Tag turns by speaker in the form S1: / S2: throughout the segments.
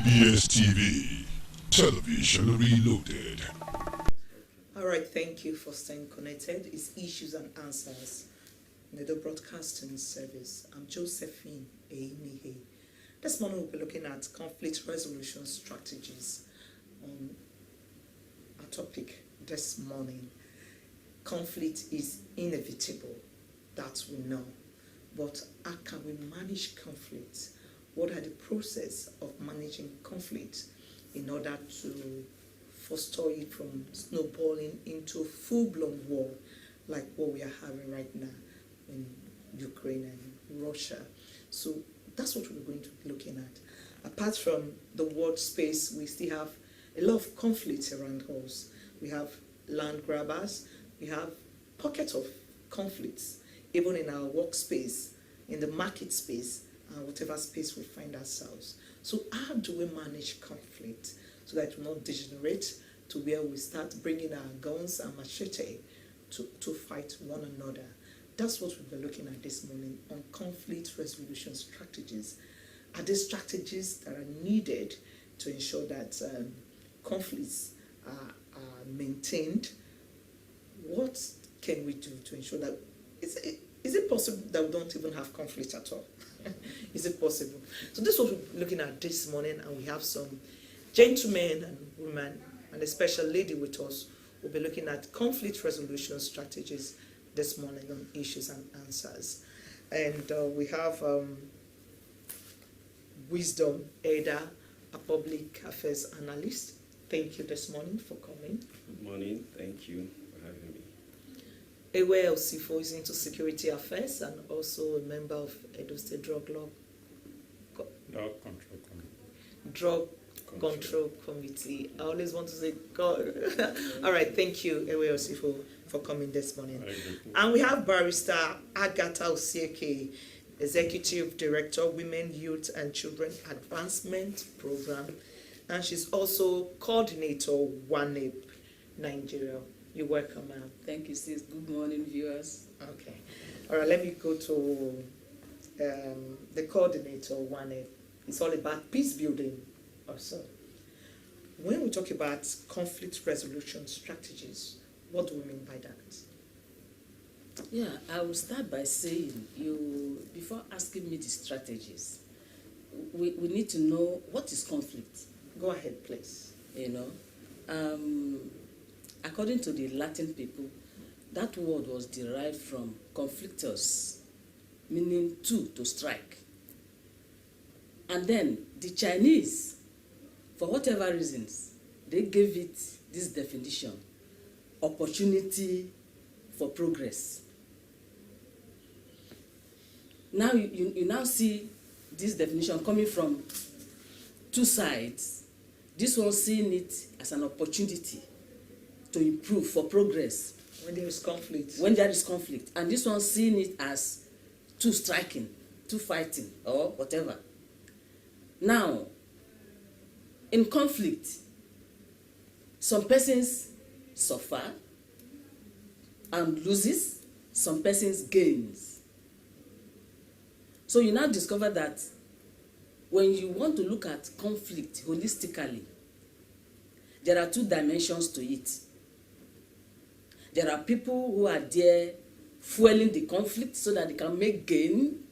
S1: EBS TV, television reloaded.
S2: All right, thank you for staying connected. It's Issues and Answers, the broadcasting service. I'm Josephine Eimihe. This morning we'll be looking at conflict resolution strategies on our topic this morning. Conflict is inevitable, that we know. But how can we manage conflict? What are the process of managing conflict in order to foster it from snowballing into full-blown war like what we are having right now in Ukraine and Russia? So that's what we're going to be looking at. Apart from the world space, we still have a lot of conflicts around us. We have land grabbers, we have pockets of conflicts, even in our workspace, in the market space, whatever space we find ourselves. So how do we manage conflict so that it will not degenerate to where we start bringing our guns and machete to fight one another? That's what we'll be looking at this morning on conflict resolution strategies. Are there strategies that are needed to ensure that conflicts are maintained? What can we do to ensure that, is it possible that we don't even have conflict at all? Is it possible? So this is what we're looking at this morning, and we have some gentlemen and women and a special lady with us. We'll be looking at conflict resolution strategies this morning on Issues and Answers. And we have Wisdom Ada, a public affairs analyst. Thank you this morning for coming.
S3: Good morning. Thank you for having me.
S2: Ewe Osifo is into security affairs and also a member of Edo State Drug Control Committee. I always want to say God. All right, thank you, Ewe Osifo, for coming this morning. And we have Barrister Agatha Osieke, Executive Director, Women, Youth and Children Advancement Program, and she's also Coordinator, WANEP, Nigeria. You're welcome, ma'am.
S4: Thank you, sis. Good morning, viewers.
S2: Okay. All right, let me go to the coordinator, WANEP. It's all about peace building also. When we talk about conflict resolution strategies, what do we mean by that?
S4: Yeah, I will start by saying, before asking me the strategies, we need to know what is conflict.
S2: Go ahead, please.
S4: According to the Latin people, that word was derived from conflictus, meaning to strike. And then the Chinese, for whatever reasons, they gave it this definition: opportunity for progress. Now you now see this definition coming from two sides. This one seeing it as an opportunity to improve, for progress.
S2: When there is conflict.
S4: When there is conflict. And this one seeing it as two striking, two fighting, or whatever. Now, in conflict, some persons suffer and loses, some persons gains. So you now discover that when you want to look at conflict holistically, there are two dimensions to it. There are people who are there fueling the conflict so that they can make gain.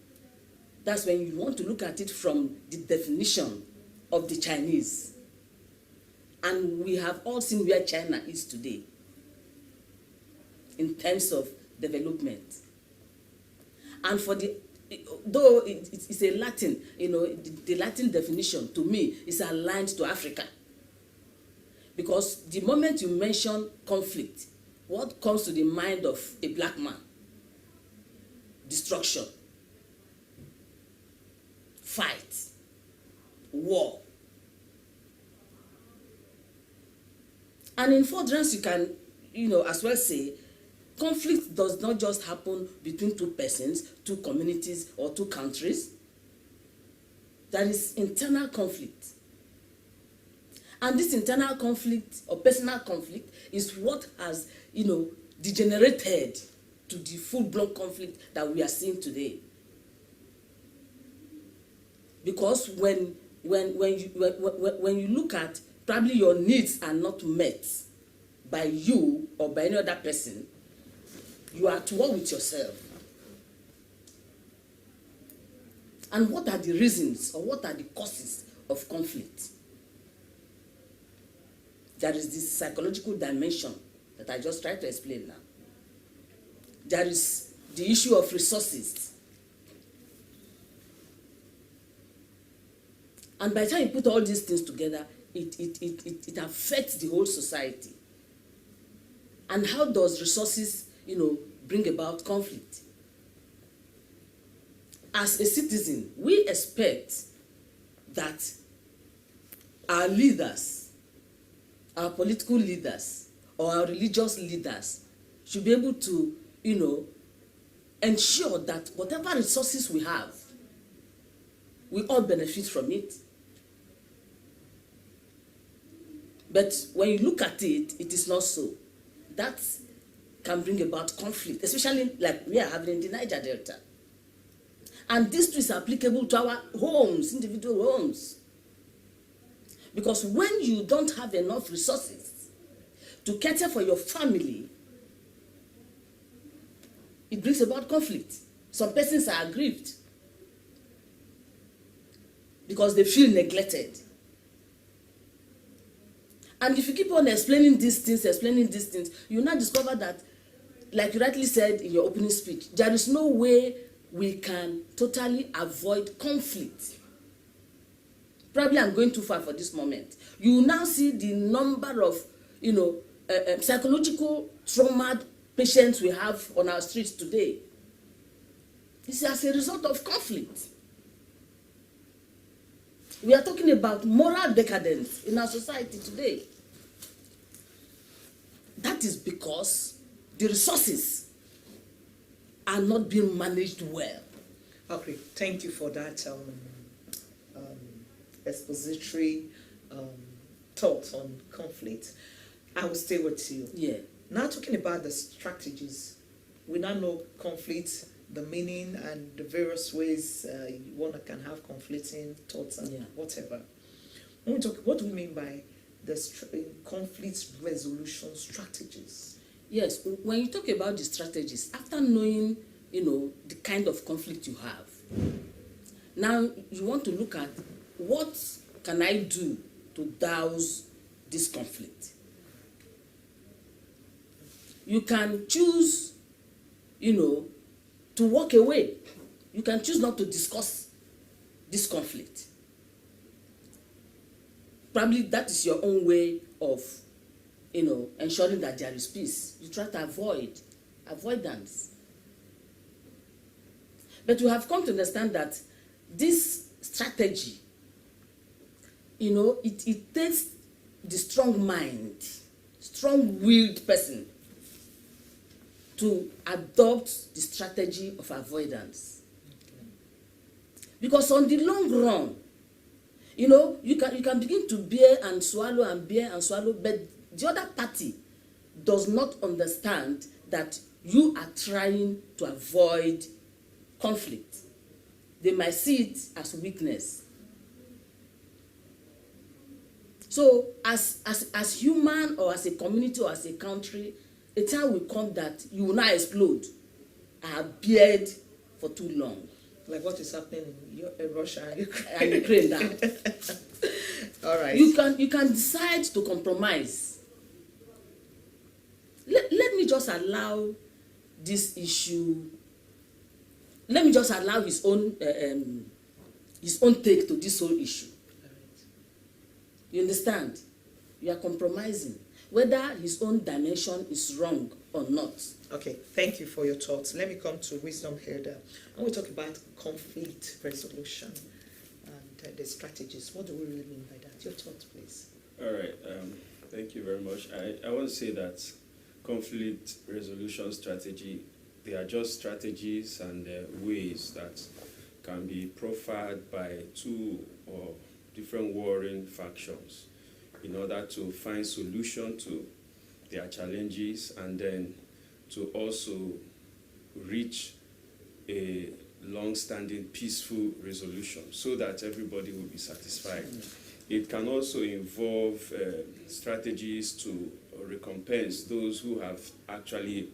S4: That's when you want to look at it from the definition of the Chinese. And we have all seen where China is today in terms of development. And for though it's a Latin, the Latin definition to me is aligned to Africa. Because the moment you mention conflict, what comes to the mind of a black man? Destruction, fight, war. And in furtherance, you can, as well say, conflict does not just happen between two persons, two communities, or two countries. There is internal conflict. And this internal conflict or personal conflict is what has, degenerated to the full-blown conflict that we are seeing today. Because when when you look at probably your needs are not met by you or by any other person, you are at war with yourself. And what are the reasons or what are the causes of conflict? There is this psychological dimension that I just tried to explain now. There is the issue of resources. And by the time you put all these things together, it affects the whole society. And how does resources, bring about conflict? As a citizen, we expect that our leaders, our political leaders, or our religious leaders should be able to, ensure that whatever resources we have, we all benefit from it. But when you look at it, it is not so. That can bring about conflict, especially like we are having in the Niger Delta. And this too is applicable to our homes, individual homes. Because when you don't have enough resources to cater for your family, it brings about conflict. Some persons are aggrieved because they feel neglected. And if you keep on explaining these things, you now discover that, like you rightly said in your opening speech, there is no way we can totally avoid conflict. Probably I'm going too far for this moment. You now see the number of, psychological trauma patients we have on our streets today. This is as a result of conflict. We are talking about moral decadence in our society today. That is because the resources are not being managed well.
S2: Okay, thank you for that expository thoughts on conflict. I will stay with you.
S4: Yeah.
S2: Now talking about the strategies, we now know conflict, the meaning and the various ways one can have conflicting thoughts and whatever. When we talk, what do we mean by the conflict resolution strategies?
S4: Yes, when you talk about the strategies, after knowing, the kind of conflict you have, now you want to look at what can I do to douse this conflict. You can choose, to walk away. You can choose not to discuss this conflict. Probably that is your own way of, ensuring that there is peace. You try to avoidance. But we have come to understand that this strategy, it takes the strong mind, strong-willed person to adopt the strategy of avoidance. Because on the long run, you can begin to bear and swallow, but the other party does not understand that you are trying to avoid conflict. They might see it as weakness. So as human or as a community or as a country, a time will come that you will not explode. I have beared for too long.
S2: Like what is happening in Russia and Ukraine.
S4: And Ukraine now.
S2: All right.
S4: You can decide to compromise. Let me just allow this issue. Let me just allow his own take to this whole issue.
S2: All right.
S4: You understand? You are compromising, whether his own dimension is wrong or not.
S2: Okay, thank you for your thoughts. Let me come to Wisdom Herder. When we talk about conflict resolution and the strategies, what do we really mean by that? Your thoughts, please.
S3: All right. Thank you very much. I want to say that conflict resolution strategy, they are just strategies and ways that can be proffered by two or different warring factions in order to find solution to their challenges and then to also reach a long-standing peaceful resolution so that everybody will be satisfied. It can also involve strategies to recompense those who have actually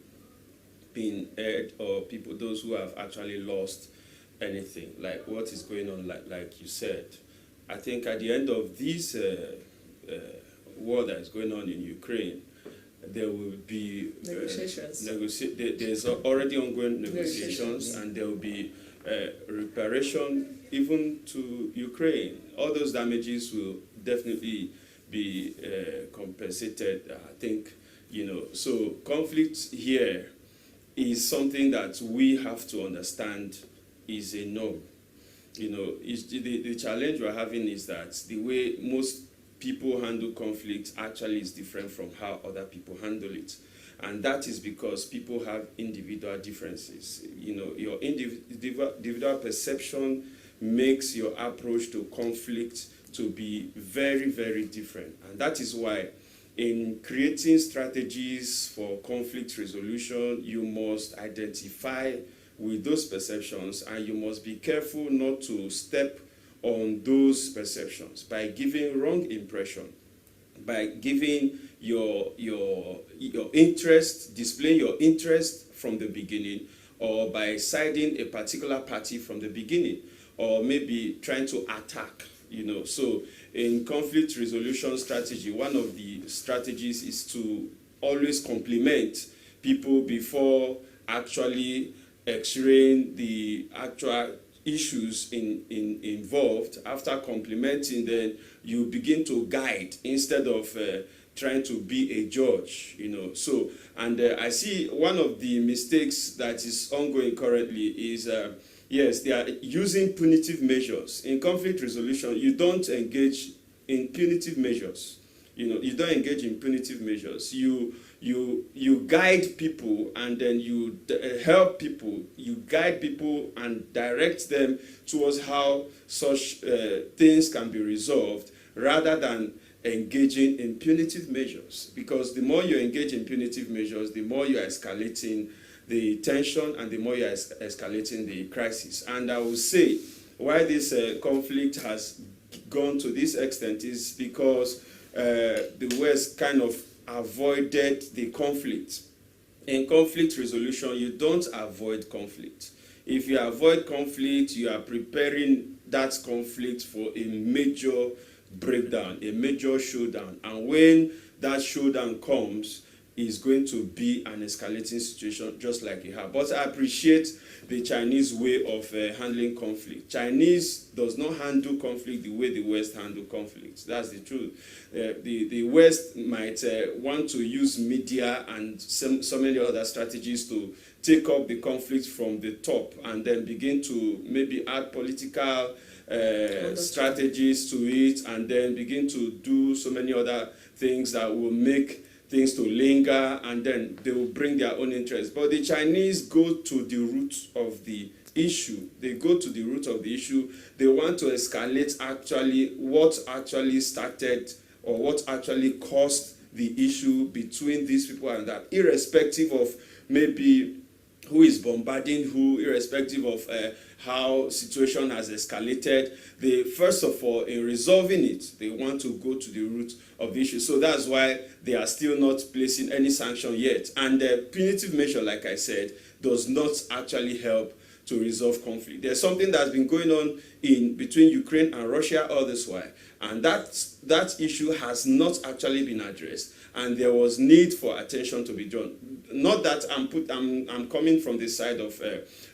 S3: been hurt, or those who have actually lost anything, like what is going on, like you said. I think at the end of this war that is going on in Ukraine, there will be
S2: negotiations.
S3: There's already ongoing negotiations, and there will be reparation even to Ukraine. All those damages will definitely be compensated. I think, so conflict here is something that we have to understand is a norm. The challenge we're having is that the way most people handle conflict actually is different from how other people handle it. And that is because people have individual differences. Your individual perception makes your approach to conflict to be very, very different. And that is why in creating strategies for conflict resolution, you must identify with those perceptions, and you must be careful not to step on those perceptions by giving wrong impression, by giving your interest, displaying your interest from the beginning, or by siding a particular party from the beginning, or maybe trying to attack. So in conflict resolution strategy, one of the strategies is to always compliment people before actually x-raying the actual issues involved. After complimenting, then you begin to guide instead of trying to be a judge. So, and I see one of the mistakes that is ongoing currently is yes, they are using punitive measures. In conflict resolution, you don't engage in punitive measures. You don't engage in punitive measures. You guide people, and then you help people. You guide people and direct them towards how such things can be resolved, rather than engaging in punitive measures. Because the more you engage in punitive measures, the more you are escalating the tension, and the more you are escalating the crisis. And I will say why this conflict has gone to this extent is because the West kind of avoided the conflict. In conflict resolution, you don't avoid conflict. If you avoid conflict, you are preparing that conflict for a major breakdown, a major showdown. And when that showdown comes, is going to be an escalating situation, just like you have. But I appreciate the Chinese way of handling conflict. Chinese does not handle conflict the way the West handle conflict. That's the truth. The West might want to use media and so many other strategies to take up the conflict from the top, and then begin to maybe add political strategies to it, and then begin to do so many other things that will make things to linger, and then they will bring their own interest. But the Chinese go to the root of the issue. They go to the root of the issue. They want to escalate actually what actually started, or what actually caused the issue between these people and that, irrespective of maybe who is bombarding who, irrespective of how situation has escalated. They, first of all, in resolving it, they want to go to the root of the issue. So that's why they are still not placing any sanction yet. And the punitive measure, like I said, does not actually help to resolve conflict. There's something that's been going on in between Ukraine and Russia all this while, and that issue has not actually been addressed, and there was need for attention to be drawn. Not that I'm coming from the side of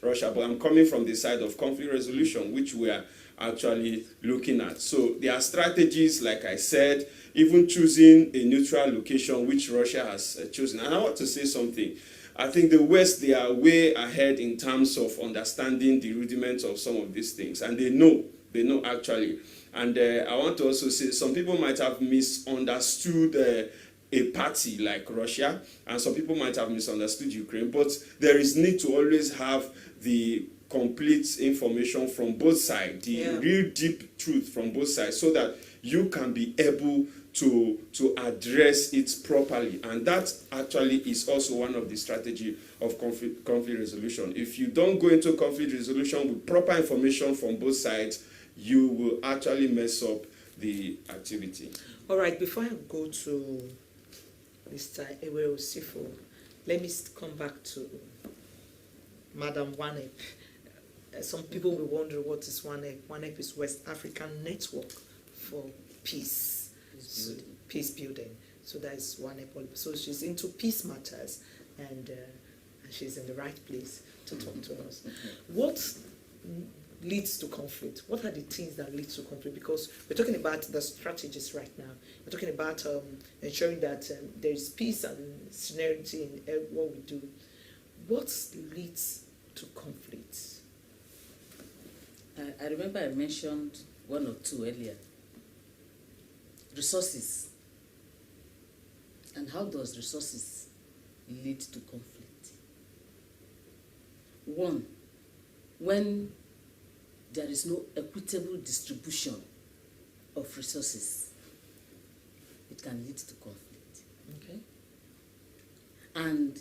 S3: Russia, but I'm coming from the side of conflict resolution, which we are actually looking at. So there are strategies, like I said, even choosing a neutral location, which Russia has chosen. And I want to say something. I think the West, they are way ahead in terms of understanding the rudiments of some of these things. And they know actually. And I want to also say, some people might have misunderstood a party like Russia, and some people might have misunderstood Ukraine, but there is need to always have the complete information from both sides, the real deep truth from both sides, so that you can be able to address it properly. And that actually is also one of the strategy of conflict resolution. If you don't go into conflict resolution with proper information from both sides, you will actually mess up the activity.
S2: All right, before I go to Mr. Ewe Osifo, let me come back to Madam Wanep. Some people will wonder what is WANEP. WANEP is West African Network for Peace. Peace building. So that is WANEP. So she's into peace matters, and she's in the right place to talk to us. What leads to conflict? What are the things that lead to conflict? Because we're talking about the strategies right now. We're talking about ensuring that there is peace and synergy in what we do. What leads to conflict?
S4: I remember I mentioned one or two earlier. Resources. And how does resources lead to conflict? One, when there is no equitable distribution of resources, it can lead to conflict.
S2: Okay.
S4: And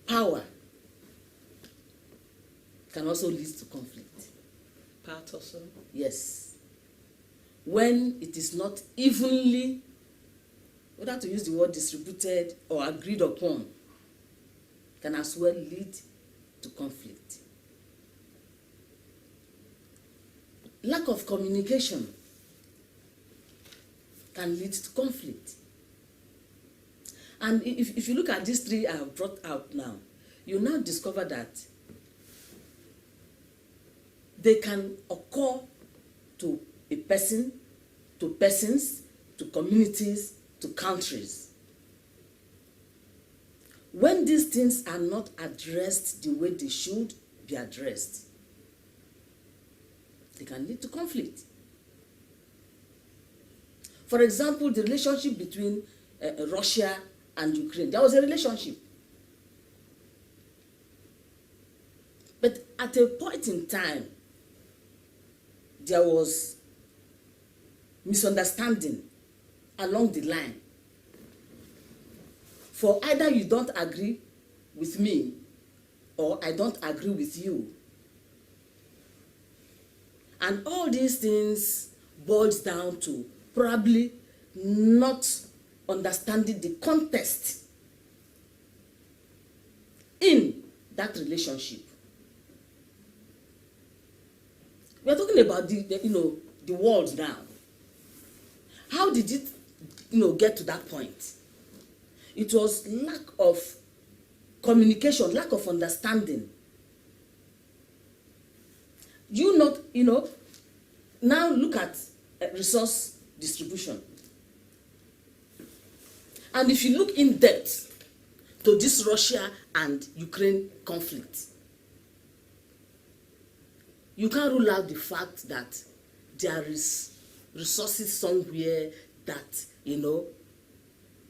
S4: power can also lead to conflict.
S2: Part also?
S4: Yes. When it is not evenly, whether to use the word distributed or agreed upon, can as well lead to conflict. Lack of communication can lead to conflict. And if you look at these three I have brought out now, you now discover that they can occur to a person, to persons, to communities, to countries. When these things are not addressed the way they should be addressed, they can lead to conflict. For example, the relationship between Russia and Ukraine. There was a relationship. But at a point in time, there was misunderstanding along the line. For either you don't agree with me or I don't agree with you. And all these things boils down to probably not understanding the context in that relationship. We are talking about the world now. How did it get to that point? It was lack of communication, lack of understanding. Now look at resource distribution. And if you look in depth to this Russia and Ukraine conflict, you can't rule out the fact that there is resources somewhere that,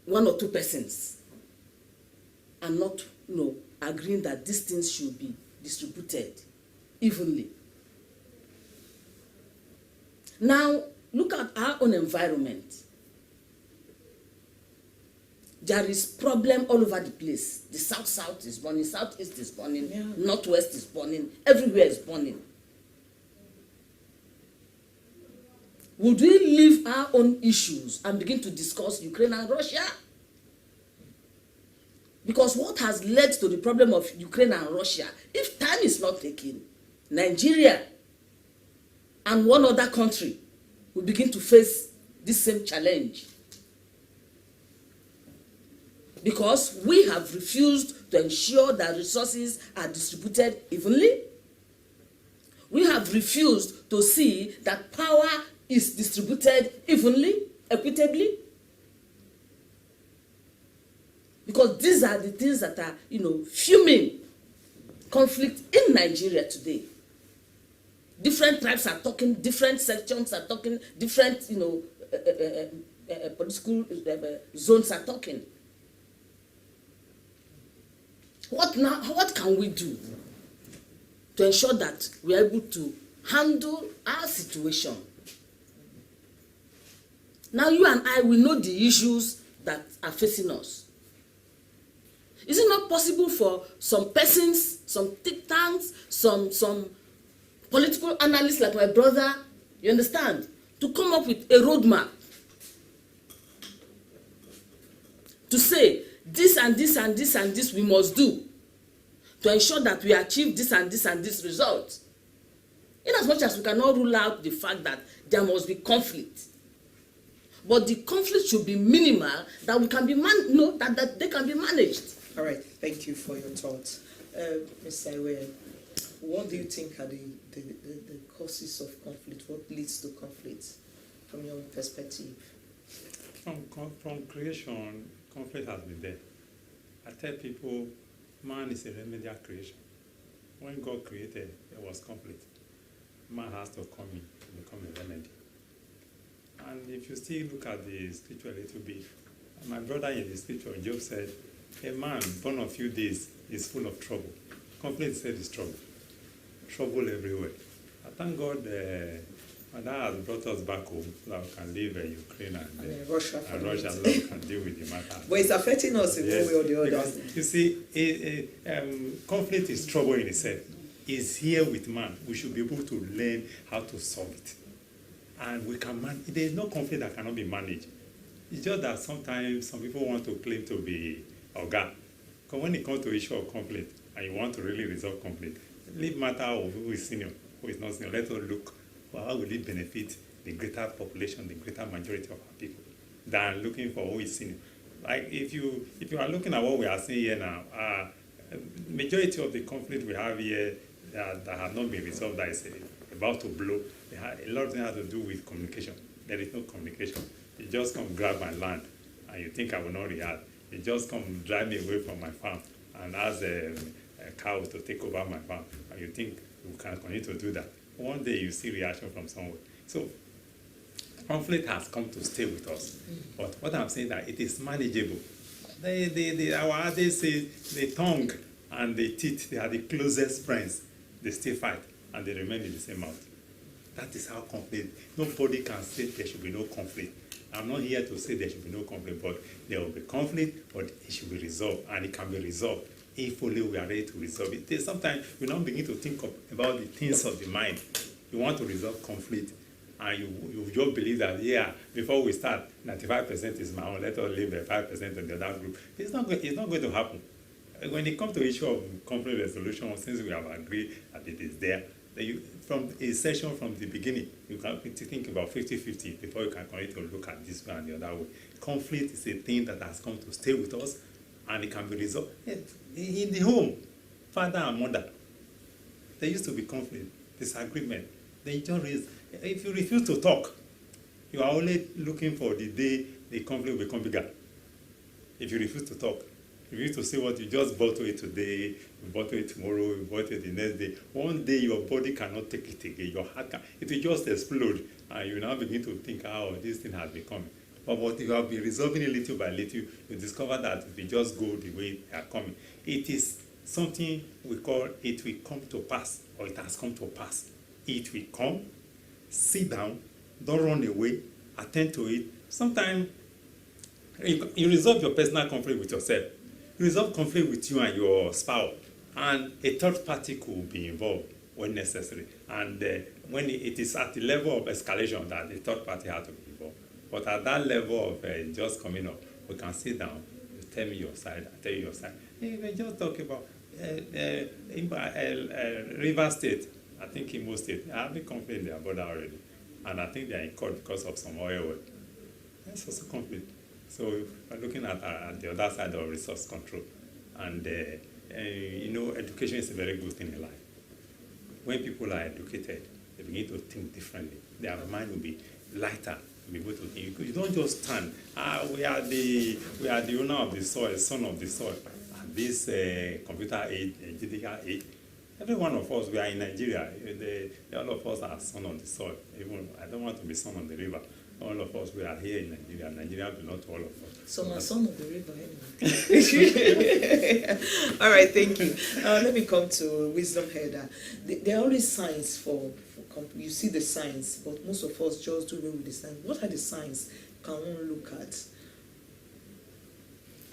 S4: one or two persons are not, agreeing that these things should be distributed evenly. Now, look at our own environment. There is problem all over the place. The south is burning, southeast is burning,
S2: yeah.
S4: Northwest is burning, everywhere is burning. Would we leave our own issues and begin to discuss Ukraine and Russia? Because what has led to the problem of Ukraine and Russia, if time is not taken, Nigeria and one other country will begin to face this same challenge. Because we have refused to ensure that resources are distributed evenly. We have refused to see that power is distributed evenly, equitably. Because these are the things that are, fuming conflict in Nigeria today. Different tribes are talking, different sections are talking, different, political zones are talking. What now? What can we do to ensure that we are able to handle our situation Now you and I will know the issues that are facing us. Is it not possible for some persons, some think tanks, some political analysts like my brother, you understand, to come up with a roadmap to say this and this and this and this we must do to ensure that we achieve this and this and this result? In as much as we cannot rule out the fact that there must be conflict, but the conflict should be minimal, that we can be that they can be managed.
S2: All right, thank you for your thoughts. Ms. Iwe, what do you think are the causes of conflict? What leads to conflict from your perspective?
S5: From creation, conflict has been there. I tell people, man is a remedial creation. When God created, there was conflict. Man has to come in and become a remedy. And if you still look at the scripture a little bit, my brother in the scripture, Job said, a man born of few days is full of trouble. Conflict said is trouble. Trouble everywhere. I thank God that has brought us back home so that we can leave Ukraine and Russia so we can deal with the matter.
S2: But it's affecting us in one way or the other.
S5: Because, you see, conflict is trouble in itself. It's here with man. We should be able to learn how to solve it. And we can manage. There is no conflict that cannot be managed. It's just that sometimes some people want to claim to be Oga. Because when it comes to issue of conflict and you want to really resolve conflict, leave matter of who is senior, who is not senior. Let us look for how will it benefit the greater population, the greater majority of our people, than looking for who is senior. Like if you are looking at what we are seeing here now, majority of the conflict we have here that have not been resolved, that is about to blow, a lot of them have to do with communication. There is no communication. You just come grab my land and you think I will not react. You just come drive me away from my farm and ask a cow to take over my farm, and you think we can continue to do that. One day you see reaction from somewhere. So conflict has come to stay with us. But what I'm saying that it is manageable. Our adage says the tongue and the teeth, they are the closest friends. They still fight and they remain in the same mouth. That is how conflict. Nobody can say there should be no conflict. I'm not here to say there should be no conflict, but there will be conflict, but it should be resolved, and it can be resolved if only we are ready to resolve it. Sometimes we now begin to think about the things of the mind. You want to resolve conflict, and you just believe that, yeah, before we start, 95% is my own, let us leave 5% on the other group. It's not going to happen. When it comes to issue of conflict resolution, since we have agreed that it is there, from a session from the beginning, you can think about 50-50 before you can continue to look at this way and the other way. Conflict is a thing that has come to stay with us, and it can be resolved. In the home, father and mother, there used to be conflict, disagreement. If you refuse to talk, you are only looking for the day the conflict will become bigger. If you refuse to talk, if you used to say what you just bottle it today, you bottle it tomorrow, you bottle it the next day, one day your body cannot take it again. Your heart it will just explode, and you now begin to think how this thing has become. But you have been resolving it little by little, you discover that if you just go the way they are coming, it is something we call it will come to pass, or it has come to pass. It will come, sit down, don't run away, attend to it. Sometimes you resolve your personal conflict with yourself. You resolve conflict with you and your spouse, and a third party could be involved when necessary. And when it is at the level of escalation that the third party has to be involved. But at that level of just coming up, we can sit down, you tell me your side, I tell you your side. Hey, we just talk about River State, I think Imo State. I have been conflict in their border already. And I think they are in court because of some oil well. That's also conflict. So we're looking at the other side of resource control. And, education is a very good thing in life. When people are educated, they begin to think differently. Their mind will be lighter. Be able to think. You don't just stand. We are the owner of the soil, son of the soil. At this computer age, digital age, every one of us, we are in Nigeria. All of us are son of the soil. Even I don't want to be son of the river. All of us, we are here in Nigeria. Nigeria belongs to all of us.
S2: So my son of the river, anyway. All right, thank you. Let me come to wisdom header. There are always signs for you see the signs, but most of us just do away with the signs. What are the signs can one look at?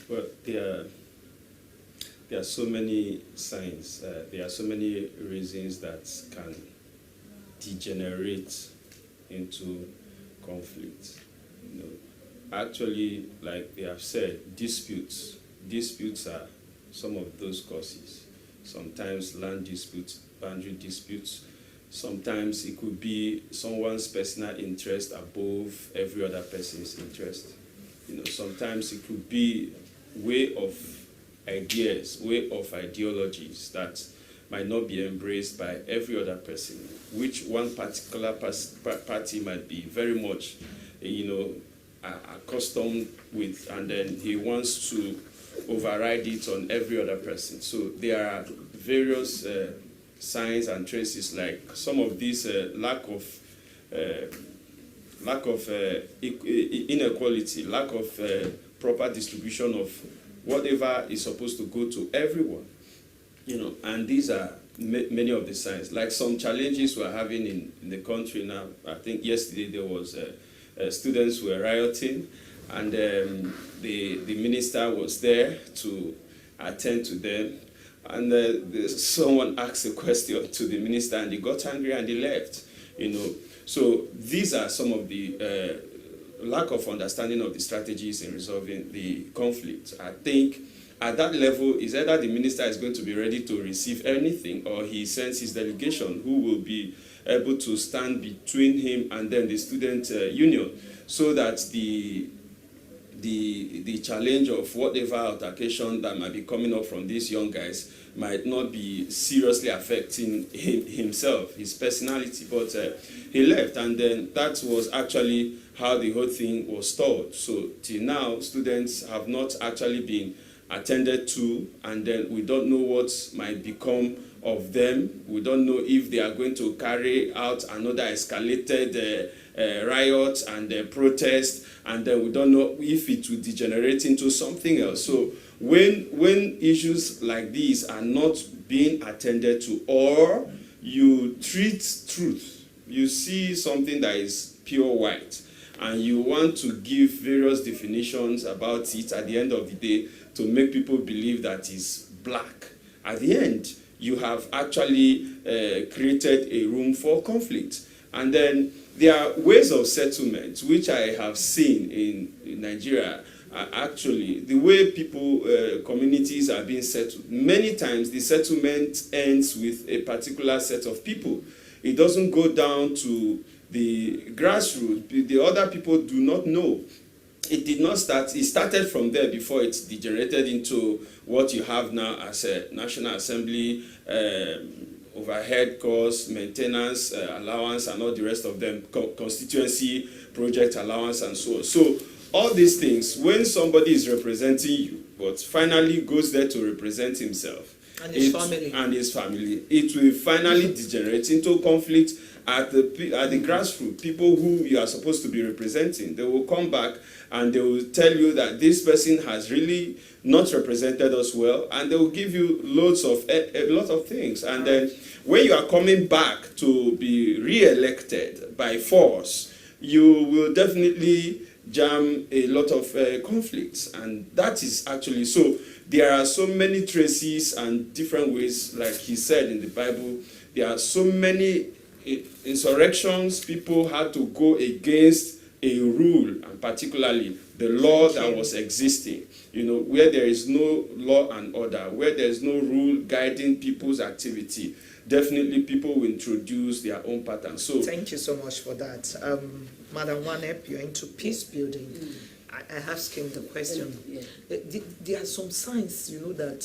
S3: Well, there are so many signs. There are so many reasons that can degenerate into conflict. You know, actually, like they have said, disputes are some of those causes. Sometimes land disputes, boundary disputes. Sometimes it could be someone's personal interest above every other person's interest. You know, sometimes it could be way of ideas, way of ideologies that might not be embraced by every other person, which one particular party might be very much, you know, accustomed with, and then he wants to override it on every other person. So there are various signs and traces, like some of these lack of inequality, lack of proper distribution of whatever is supposed to go to everyone, you know, and these are many of the signs. Like some challenges we're having in the country now. I think yesterday there was students were rioting, and the minister was there to attend to them, and someone asked a question to the minister, and he got angry and he left, you know. So these are some of the lack of understanding of the strategies in resolving the conflict. I think at that level, is either the minister is going to be ready to receive anything, or he sends his delegation who will be able to stand between him and then the student union, so that the challenge of whatever altercation that might be coming up from these young guys might not be seriously affecting himself, his personality. But he left, and then that was actually how the whole thing was stalled. So till now, students have not actually been attended to, and then we don't know what might become of them. We don't know if they are going to carry out another escalated riot and protest, and then we don't know if it will degenerate into something else. So when issues like these are not being attended to, or you treat truth, you see something that is pure white, and you want to give various definitions about it at the end of the day to make people believe that it's black, at the end you have actually created a room for conflict. And then there are ways of settlement which I have seen in Nigeria. Actually, the way people, communities are being settled, many times the settlement ends with a particular set of people. It doesn't go down to the grassroots. The other people do not know. It did not start, it started from there before it degenerated into what you have now as a National Assembly, overhead costs, maintenance allowance, and all the rest of them, constituency project allowance, and so on. So all these things, when somebody is representing you, but finally goes there to represent himself
S2: and his family,
S3: it will finally degenerate into conflict at the grassroots. People who you are supposed to be representing, they will come back and they will tell you that this person has really not represented us well, and they will give you a lot of things. And then when you are coming back to be re-elected by force, you will definitely jam a lot of conflicts, and that is actually so. There are so many traces and different ways, like he said in the Bible. There are so many insurrections. People had to go against a rule, and particularly the law that was existing. You know, where there is no law and order, where there is no rule guiding people's activity, definitely people will introduce their own patterns. So
S2: thank you so much for that. Madam Wanep, you're into peace building. I asked him the question. There are some signs, you know, that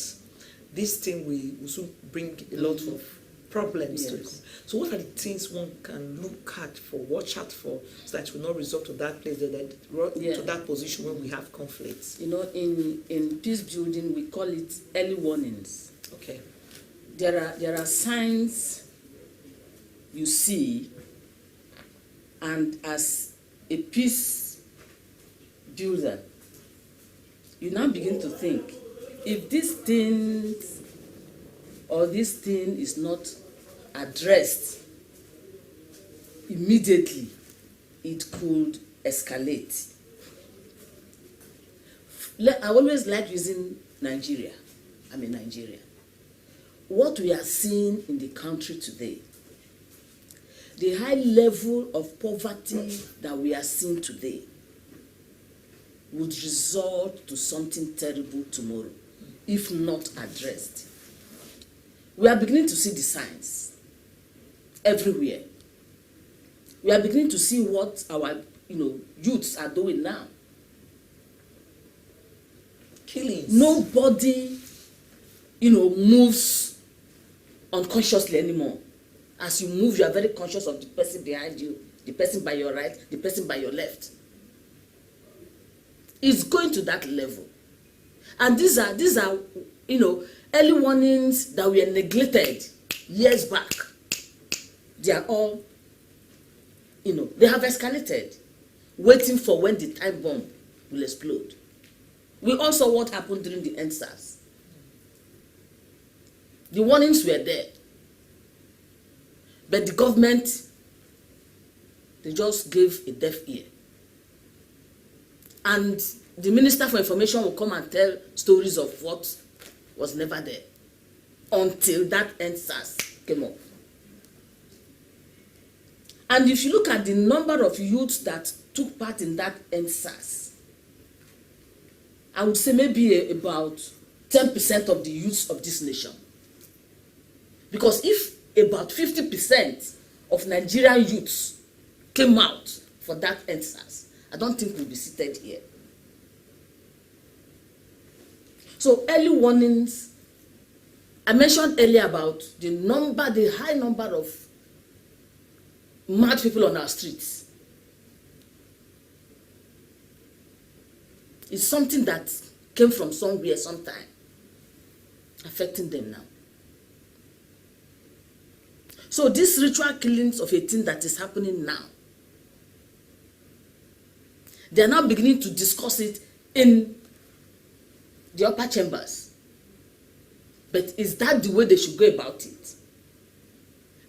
S2: this thing will soon bring a lot of problems to it. So what are the things one can look at for, watch out for, so that it will not result to that place, to that position when we have conflicts?
S4: You know, in peace building, we call it early warnings.
S2: Okay.
S4: There are signs you see, and as a peace builder, you now begin to think, if this thing or this thing is not addressed immediately, it could escalate. I always like using Nigeria. I'm in Nigeria. What we are seeing in the country today, the high level of poverty that we are seeing today would result to something terrible tomorrow if not addressed. We are beginning to see the signs everywhere. We are beginning to see what our youths are doing now.
S2: Killings.
S4: Nobody moves unconsciously anymore. As you move, you are very conscious of the person behind you, the person by your right, the person by your left. It's going to that level. And these are early warnings that were neglected years back. They are all, they have escalated, waiting for when the time bomb will explode. We all saw what happened during the EndSARS. The warnings were there. But the government, they just gave a deaf ear. And the Minister for Information will come and tell stories of what was never there until that EndSARS came up. And if you look at the number of youths that took part in that EndSARS, I would say maybe about 10% of the youths of this nation. Because if about 50% of Nigerian youths came out for that EndSARS, I don't think we'll be seated here. So early warnings, I mentioned earlier about the high number of mad people on our streets. It's something that came from somewhere sometime, affecting them now. So these ritual killings of 18 that is happening now, they are now beginning to discuss it in the upper chambers. But is that the way they should go about it?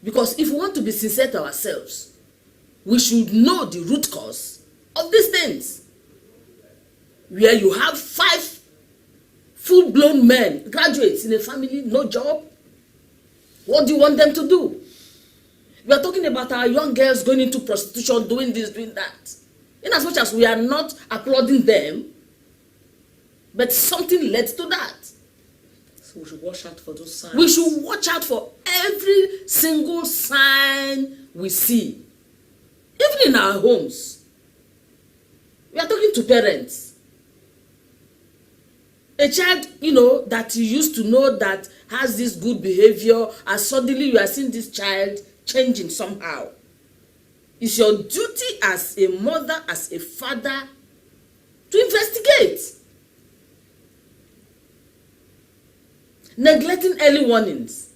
S4: Because if we want to be sincere to ourselves, we should know the root cause of these things. Where you have 5 full-blown men, graduates in a family, no job. What do you want them to do? We are talking about our young girls going into prostitution, doing this, doing that. In as much as we are not applauding them, but something led to that.
S2: So we should watch out for those signs.
S4: We should watch out for every single sign we see. Even in our homes. We are talking to parents. A child, that you used to know that has this good behavior, and suddenly you are seeing this child changing somehow. It's your duty as a mother, as a father, to investigate. Neglecting early warnings.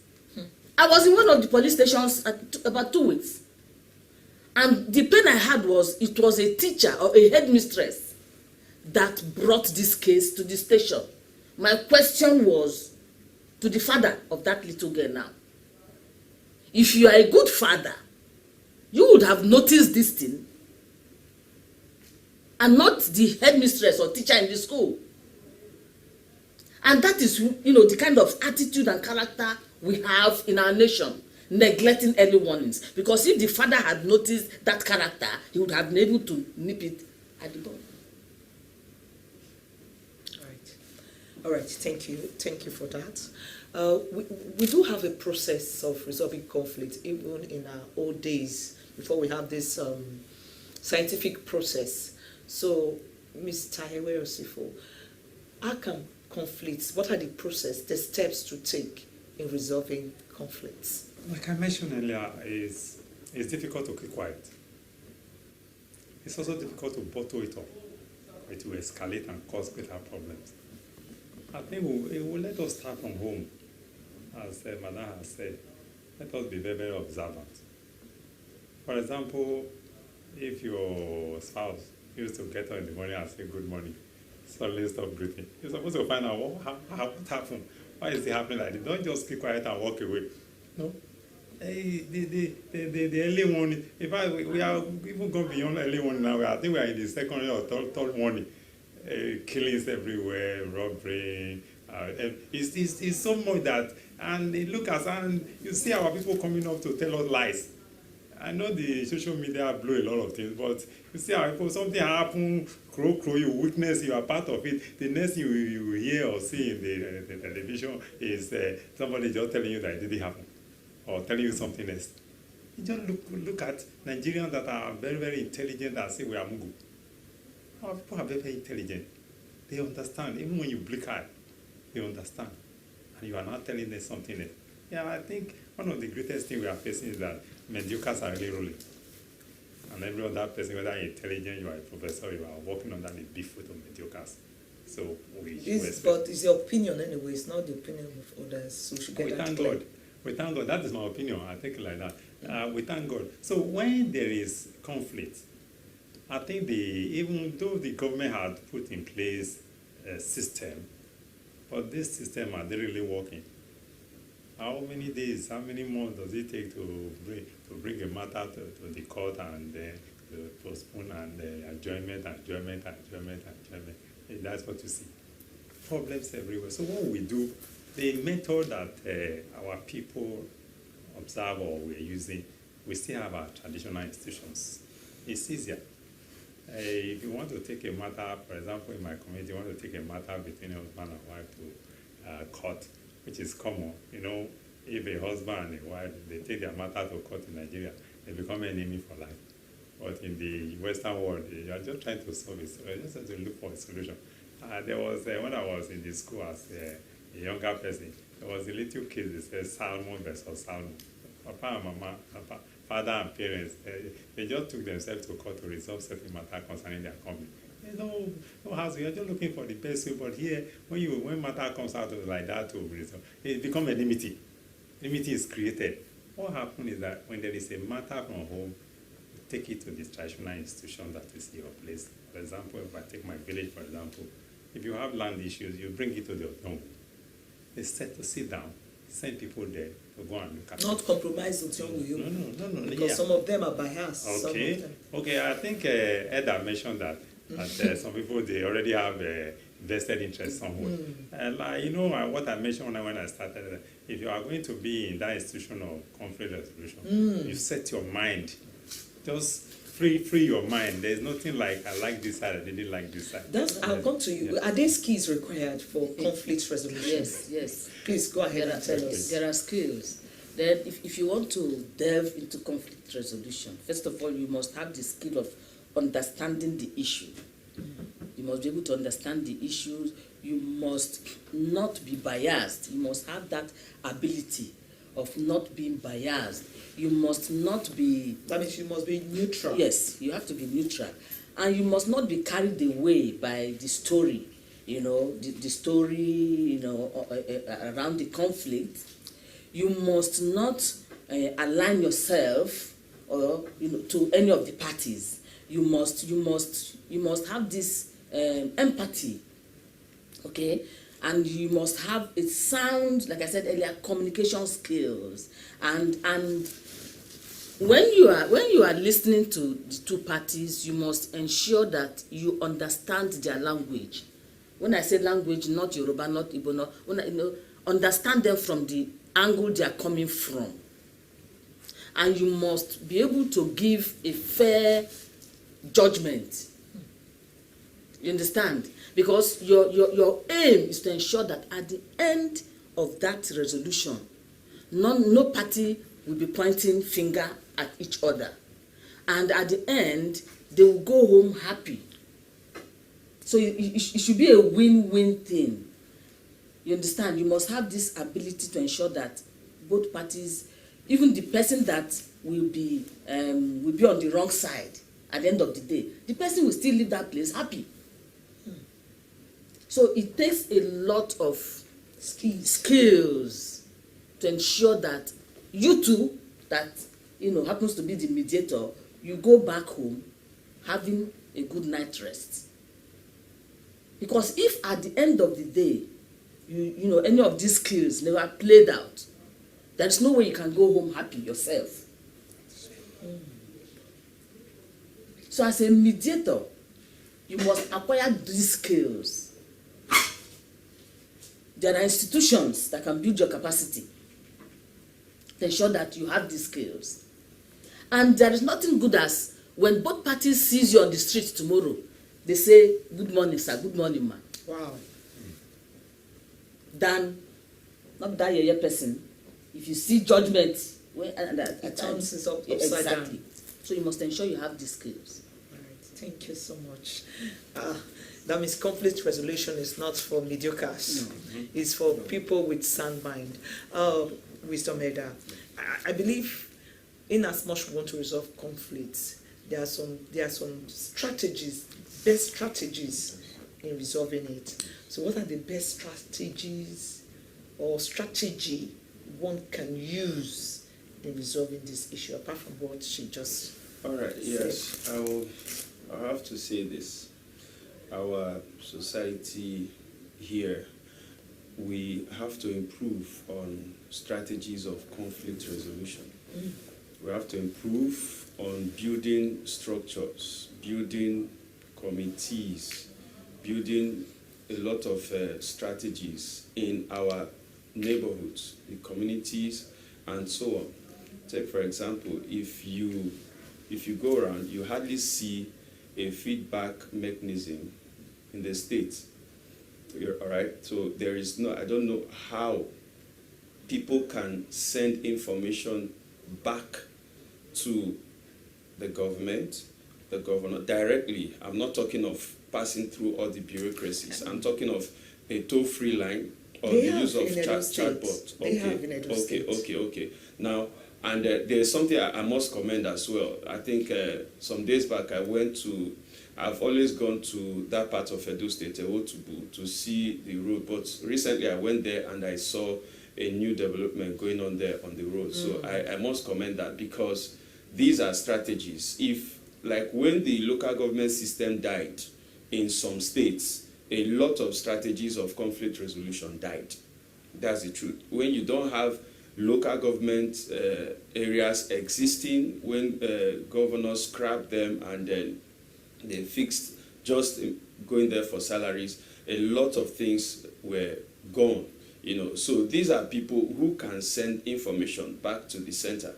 S4: I was in one of the police stations about 2 weeks. And the pain I had was, it was a teacher or a headmistress that brought this case to the station. My question was to the father of that little girl now. If you are a good father, you would have noticed this thing and not the headmistress or teacher in the school. And that is, the kind of attitude and character we have in our nation, neglecting early warnings. Because if the father had noticed that character, he would have been able to nip it at the bud.
S2: All right, thank you for that. We do have a process of resolving conflict even in our old days before we have this scientific process. So, Ms. Tahewe Osifo, how can conflicts, what are the steps to take in resolving conflicts?
S5: Like I mentioned earlier, it's difficult to keep quiet. It's also difficult to bottle it up. It will escalate and cause greater problems. I think it will let us start from home. As Madam has said, let us be very, very observant. For example, if your spouse used to get up in the morning and say good morning, suddenly stop greeting, you're supposed to find out what happened. Why is it happening like this? Don't just keep quiet and walk away. No. The early warning, in fact, we are even gone beyond early warning now. I think we are in the second or third warning. killings everywhere, robbery. It's so much that, and they look at, and you see our people coming up to tell us lies. I know the social media blow a lot of things, but you see how people, something happen, crow, you witness, you are part of it. The next thing you hear or see in the television is somebody just telling you that it didn't happen, or telling you something else. You just look at Nigerians that are very, very intelligent and say we are Mugu. Our people are very, very intelligent. They understand. Even when you blink eye, they understand. And you are not telling them something else. Yeah, I think one of the greatest things we are facing is that mediocres are really ruling. And every other person, whether you're intelligent, you are a professor, you are working under the big foot of mediocres. So but
S2: it's your opinion anyway, it's not the opinion of others. So we should get that clear.
S5: God. We thank God. That is my opinion. I think like that. We thank God. So when there is conflict, I think even though the government had put in place a system, but this system are they really working? How many days, how many months does it take to bring a matter to the court and to postpone and adjournment? That's what you see. Problems everywhere. So what we do, the method that our people observe or we're using, we still have our traditional institutions. It's easier. If you want to take a matter, for example, in my community, you want to take a matter between a husband and wife to court, which is common. You know, if a husband and a wife, they take their matter to court in Nigeria, they become an enemy for life. But in the Western world, you are just trying to solve it. So you just have to look for a solution. There was, when I was in the school as a younger person, there was a little case that said Salmon versus Salmon. Papa and mama, father and parents, they just took themselves to court to resolve certain matter concerning their company. No house, you're just looking for the best way, but here, when matter comes out like that to resolve, it becomes enmity. Enmity is created. What happens is that when there is a matter from home, you take it to the traditional institution that is your place. For example, if I take my village, for example, if you have land issues, you bring it to the authority. They set to sit down, send people there to go and look at
S2: Not
S5: it.
S2: compromise with you.
S5: No.
S2: Because some of them are biased.
S5: Okay, I think Eda mentioned that some people, they already have vested interest somewhere. And what I mentioned when I started, if you are going to be in that institution of conflict resolution, you set your mind, just free your mind. There's nothing like, I like this side, I didn't like this side.
S2: I'll come to you. Are there skills required for conflict resolution?
S4: Yes.
S2: Please go ahead and tell us.
S4: There are skills. Then if you want to delve into conflict resolution, first of all, you must have the skill of understanding the issue. You must be able to understand the issues. You must not be biased. You must have that ability of not being biased. You must not be...
S2: That means you must be neutral.
S4: Yes, you have to be neutral. And you must not be carried away by the story, the story, around the conflict. You must not align yourself to any of the parties. You must have this empathy, okay? And you must have a sound, like I said earlier, communication skills. And when you are listening to the two parties, you must ensure that you understand their language. When I say language, not Yoruba, not Igbo, understand them from the angle they are coming from. And you must be able to give a fair judgment. You understand? Because your aim is to ensure that at the end of that resolution, no party will be pointing finger at each other. And at the end, they will go home happy. So it should be a win-win thing. You understand? You must have this ability to ensure that both parties, even the person that will be on the wrong side at the end of the day, the person will still leave that place happy. So it takes a lot of skills to ensure that you two, that happens to be the mediator, you go back home having a good night rest. Because if at the end of the day, any of these skills never played out, there's no way you can go home happy yourself. So as a mediator, You must acquire these skills. There are institutions that can build your capacity to ensure that you have these skills. And there is nothing good as when both parties sees you on the street tomorrow, they say, good morning, sir, good morning, ma.
S2: Wow.
S4: Than not that you're a person. If you see judgment,
S2: It turns it upside down.
S4: So you must ensure you have these skills.
S2: All right, thank you so much. That means conflict resolution is not for mediocres.
S4: No.
S2: It's for people with sound mind. Wisdom Elder, I believe in as much we want to resolve conflicts, there are some strategies, best strategies in resolving it. So what are the best strategies or strategy one can use in resolving this issue, apart from what she just
S3: All right, yes, I have to say this. Our society here, we have to improve on strategies of conflict resolution. We have to improve on building structures, building committees, building a lot of strategies in our neighborhoods, the communities, and so on. Take, for example, if you go around, you hardly see a feedback mechanism in the States. All right? So there is no, I don't know how people can send information back to the government, the governor, directly. I'm not talking of passing through all the bureaucracies. I'm talking of a toll-free line or the use of chatbot. Okay. Now, and there's something I must commend as well. I think some days back I've always gone to that part of Edo State, Otubu, to see the road. But recently I went there and I saw a new development going on there on the road. So I must commend that, because these are strategies. If, like when the local government system died in some states, a lot of strategies of conflict resolution died. That's the truth. When you don't have local government areas existing, when governors scrapped them and then they fixed just going there for salaries, a lot of things were gone. So these are people who can send information back to the center.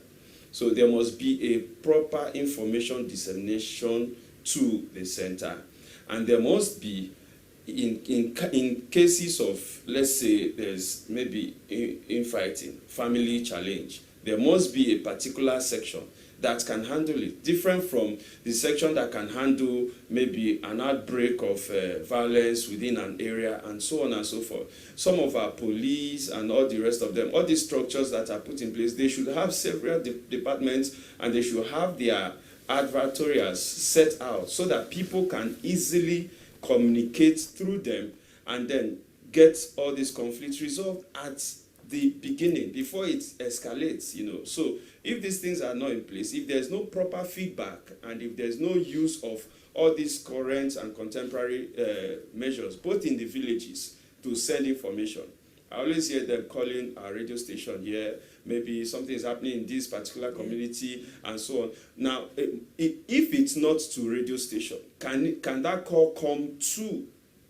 S3: So there must be a proper information dissemination to the center, and there must be, in cases of, let's say there's maybe infighting, family challenge, there must be a particular section that can handle it, different from the section that can handle maybe an outbreak of violence within an area, and so on and so forth. Some of our police and all the rest of them, all these structures that are put in place, they should have several departments, and they should have their advertorials set out so that people can easily communicate through them and then get all these conflicts resolved at the beginning before it escalates. So if these things are not in place, if there's no proper feedback, and if there's no use of all these current and contemporary measures, both in the villages, to send information. I always hear them calling our radio station here, maybe something is happening in this particular community, and so on. Now, if it's not to radio station, can that call come to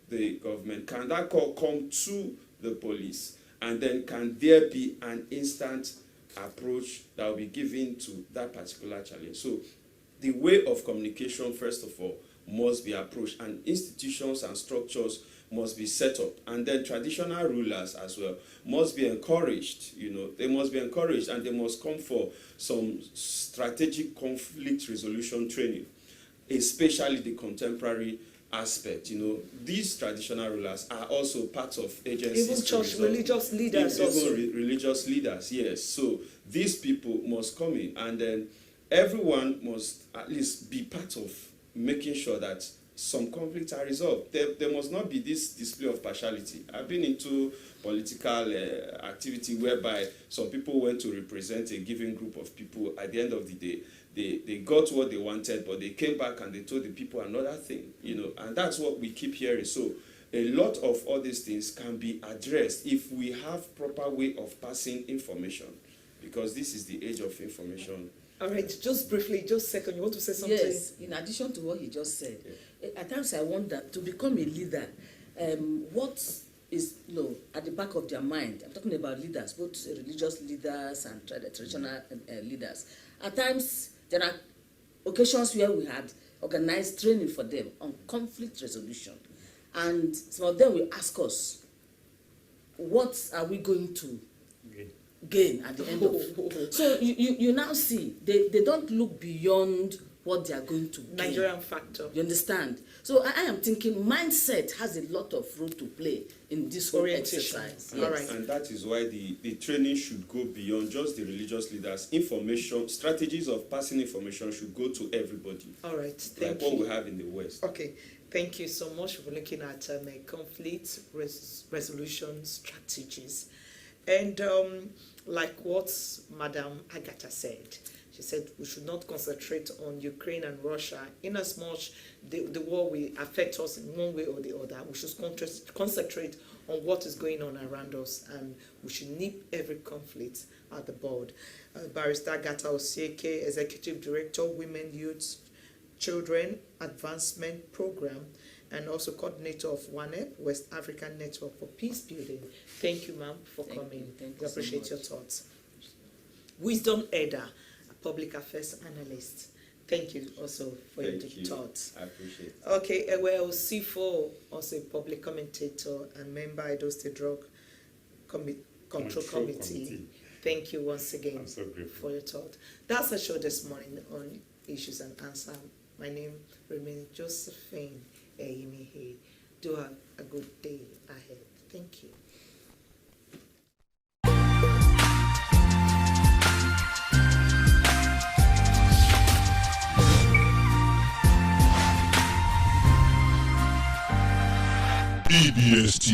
S3: the government? Can that call come to the police? And then can there be an instant approach that will be given to that particular challenge? So the way of communication, first of all, must be approached, and institutions and structures must be set up, and then traditional rulers as well must be encouraged. They must be encouraged, and they must come for some strategic conflict resolution training, especially the contemporary aspect. These traditional rulers are also part of agencies.
S2: even church religious leaders also.
S3: Religious leaders, yes. So these people must come in, and then everyone must at least be part of making sure that some conflicts are resolved. There must not be this display of partiality. I've been into political activity whereby some people went to represent a given group of people. At the end of the day, they got what they wanted, but they came back and they told the people another thing, and that's what we keep hearing. So a lot of all these things can be addressed if we have proper way of passing information, because this is the age of information.
S2: All right, just briefly, just second, you want to say something?
S4: Yes, in addition to what he just said, at times I wonder, to become a leader, what is, at the back of their mind? I'm talking about leaders, both religious leaders and traditional leaders. At times, there are occasions where we had organized training for them on conflict resolution. And some of them will ask us, what are we going to gain at the end of? So you now see, they don't look beyond what they are going to gain.
S2: Nigerian factor.
S4: You understand? So I am thinking mindset has a lot of role to play in this whole exercise.
S2: All right.
S3: And that is why the training should go beyond just the religious leaders. Information, strategies of passing information should go to everybody.
S2: All right, thank
S3: like
S2: you.
S3: what we have in the West.
S2: Okay, thank you so much for looking at conflict resolution strategies. And like what Madam Agatha said, she said we should not concentrate on Ukraine and Russia. In as much the war will affect us in one way or the other, we should concentrate on what is going on around us, and we should nip every conflict at the bud. Barrister Agatha Osieke, Executive Director, Women, Youth, Children Advancement Program, and also coordinator of WANEP, West African Network for Peace Building. Thank you, ma'am, for coming.
S4: Thank
S2: We
S4: you
S2: appreciate
S4: so
S2: your
S4: much.
S2: thoughts. Wisdom Eda, a public affairs analyst. Thank you also for your
S3: Thank you.
S2: thoughts.
S3: I appreciate it.
S2: Okay, well, C4, also a public commentator and member Edo State Drug Control Committee. Thank you once again
S5: I'm so grateful.
S2: for your thought. That's the show this morning on Issues and Answers. My name remains Josephine Eimihe. Do have a good day ahead. Thank you.
S1: EBS TV.